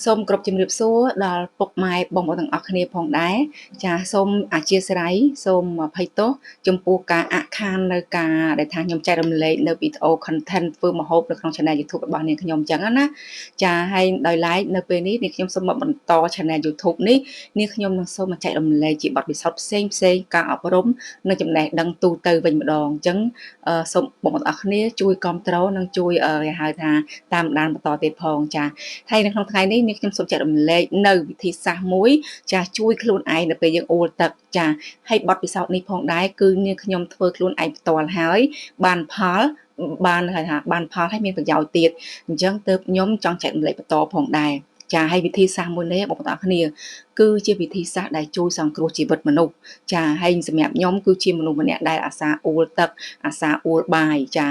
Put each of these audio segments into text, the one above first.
សូមគោរពជំរាបសួរដល់ពុកម៉ែបងប្អូនទាំងអស់គ្នាផងដែរចាសូមអធិស្ឋានសូមអភ័យទោសចំពោះការអាក់ខាននៅការដែលថាខ្ញុំចែករំលែកនៅវីដេអូ content ធ្វើម្ហូបនៅក្នុង channel YouTube របស់នាងខ្ញុំអញ្ចឹងណាចាហើយដោយឡែកនៅពេលនេះនាងខ្ញុំសូមបន្ត channel YouTube នេះនាងខ្ញុំនឹងសូមចែករំលែកជាបទពិសោធន៍ផ្សេងការអប់រំនិងចំណេះដឹងទូទៅវិញម្ដងអញ្ចឹងសូមបងប្អូនអរគ្នាជួយគ្រប់គ្រងនិងជួយគេហៅថាតាមដានបន្តទៀតផងចាហើយនៅក្នុងថ្ងៃនេះនាងខ្ញុំសូមចែករំលែកនៅវិធីសាស្ត្រមួយចាជួយខ្លួនឯងនៅពេលយើងអួលទឹកចាហើយបទពិសោធន៍នេះផងដែរគឺនាងខ្ញុំធ្វើខ្លួនឯងផ្ទាល់ហើយបានផលបានហៅថាបានផលហើយមានប្រយោជន៍ទៀតអញ្ចឹងទើបខ្ញុំចង់ចែករំលែកបន្តផងដែរចាហើយវិធីសាស្ត្រមួយនេះបងប្អូនគ្នាគឺជាវិធីសាស្ត្រដែលជួយសង្គ្រោះជីវិតមនុស្សចាហើយសម្រាប់ខ្ញុំគឺជាមនុស្សម្នាក់ដែលអាសាអួលទឹកអាសាអួលបាយចា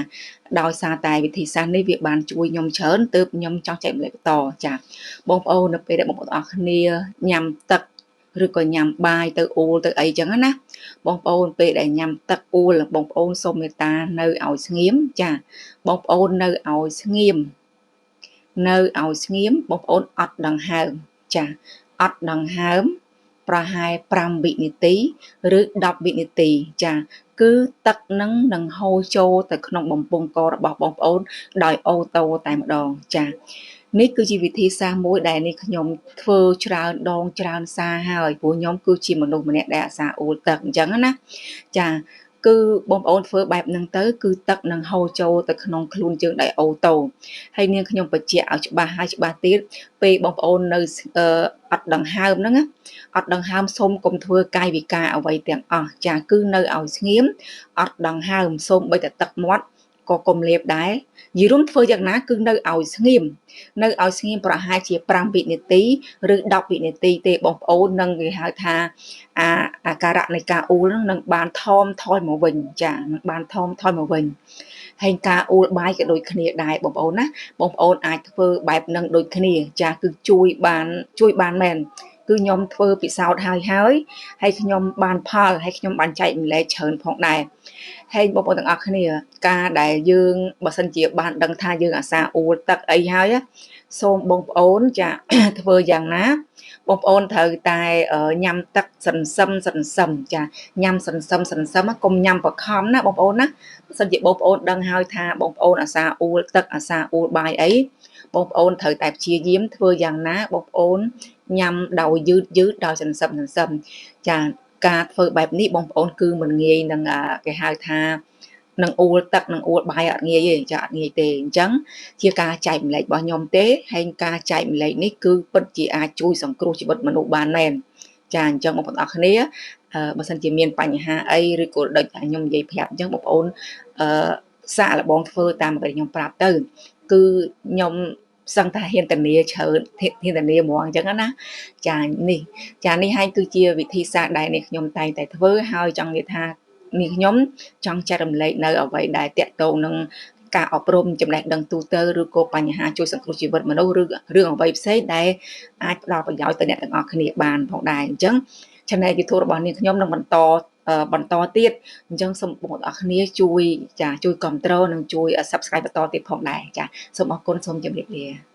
ដោយសារតែវិធីសាស្ត្រនេះវាបានជួយខ្ញុំច្រើនទើបខ្ញុំចង់ចែករំលែកបន្តចាបងប្អូននៅពេលដែលបងប្អូនអរគ្នាញ៉ាំទឹកឬក៏ញ៉ាំបាយទៅអួលទៅអីចឹងណាបងប្អូនពេលដែលញ៉ាំទឹកអួលបងប្អូនសូមមេត្តានៅឲ្យស្ងៀមចាបងប្អូននៅឲ្យស្ងៀមបងប្អូនអត់ដង្ហើមចាអត់ដង្ហើមប្រហែល5វិនាទីឬ10វិនាទីចាគឺទឹកនឹងហូរចូលទៅក្នុងបំពង់ករបស់បងប្អូនដោយអូតូតែម្ដងចានេះគឺជាវិធីសាស្ត្រមួយដែលនេះខ្ញុំធ្វើច្រើនដងច្រើនសារហើយព្រោះខ្ញុំគឺជាមនុស្សម្នាក់ដែលអាសាអួលទឹកអញ្ចឹងណាចាគឺបងប្អូនធ្វើបែបហ្នឹងទៅគឺទឹកនឹងហូរចូលទៅក្នុងខ្លួនយើងដោយអូតូហើយនាងខ្ញុំបញ្ជាក់ឲ្យច្បាស់ហើយច្បាស់ទៀតពេលបងប្អូននៅអត់ដង្ហើមហ្នឹងណាអត់ដង្ហើមសូមកុំធ្វើកាយវិការអ្វីទាំងអស់ចាគឺនៅឲ្យស្ងៀមអត់ដង្ហើមសូមបីតែទឹកមាត់ក៏កុំលាបដែរនិយាយរួមធ្វើយ៉ាងណាគឺនៅឲ្យស្ងៀមប្រហែលជា5វិនាទីឬ10វិនាទីទេបងប្អូននឹងគេហៅថាអាការៈនៃការអ៊ូលនឹងបានថមថយមកវិញចានឹងបានថមថយមកវិញហើយការអ៊ូលបាយក៏ដូចគ្នាដែរបងប្អូនណាបងប្អូនអាចធ្វើបែបនឹងដូចគ្នាចាគឺជួយបានមែនគឺខ្ញុំធ្វើពិសោធន៍ហើយខ្ញុំបានផលហើយខ្ញុំបានចែករំលែកច្រើនផងដែរហើយបងប្អូនទាំងអស់គ្នាការដែលយើងបើសិនជាបានដឹងថាយើងអាសាអួលទឹកអីហើយសូមបងប្អូនចាធ្វើយ៉ាងណាបងប្អូនត្រូវតែញ៉ាំទឹកសន្សឹមចាញ៉ាំសន្សឹមកុំញ៉ាំបខំណាបងប្អូនណាបើសិនជាបងប្អូនដឹងហើយថាបងប្អូនអាសាអួលទឹកអាសាអួលបាយអីបងប្អូនត្រូវតែព្យាយាមធ្វើយ៉ាងណាបងប្អូនញ៉ាំដោយយឺតដោយសន្សឹមចាការធ្វើបែបនេះបងប្អូនគឺមិនងាយនឹងគេហៅថានឹងអួលទឹកនឹងអួលបាយអត់ងាយទេចាអត់ងាយទេអញ្ចឹងជាការចែកម្លែករបស់ខ្ញុំទេហើយការចែកម្លែកនេះគឺពិតជាអាចជួយសង្គ្រោះជីវិតមនុស្សបានមែនចាអញ្ចឹងបងប្អូនអរគ្នាបើសិនជាមានបញ្ហាអីឬក៏ដូចថាខ្ញុំនិយាយប្រាប់អញ្ចឹងបងប្អូនសាកល្បងធ្វើតាមអ្វីខ្ញុំប្រាប់ទៅគឺខ្ញុំសឹងថាហ៊ានធានាច្រើនហ៊ានធានាហ្មងអញ្ចឹងណាចានេះហើយគឺជាវិធីសាស្ត្រដែលនេះខ្ញុំតែងតែធ្វើហើយចង់និយាយថានេះខ្ញុំចង់ចែករំលែកនៅអ្វីដែលតាក់ទងនឹងការអប់រំចំណេះដឹងទូទៅឬក៏បញ្ហាជួយសង្គ្រោះជីវិតមនុស្សឬរឿងអ្វីផ្សេងដែលអាចផ្ដល់ប្រយោជន៍ទៅអ្នកទាំងអស់គ្នាបានផងដែរអញ្ចឹង channel YouTube របស់នាងខ្ញុំនឹងបន្តទៀតអញ្ចឹងសូមបងប្អូនអរគ្នាជួយគ្រប់គ្រងនិងជួយ Subscribe បន្តទៀតផងដែរចាសូមអរគុណសូមជម្រាបលា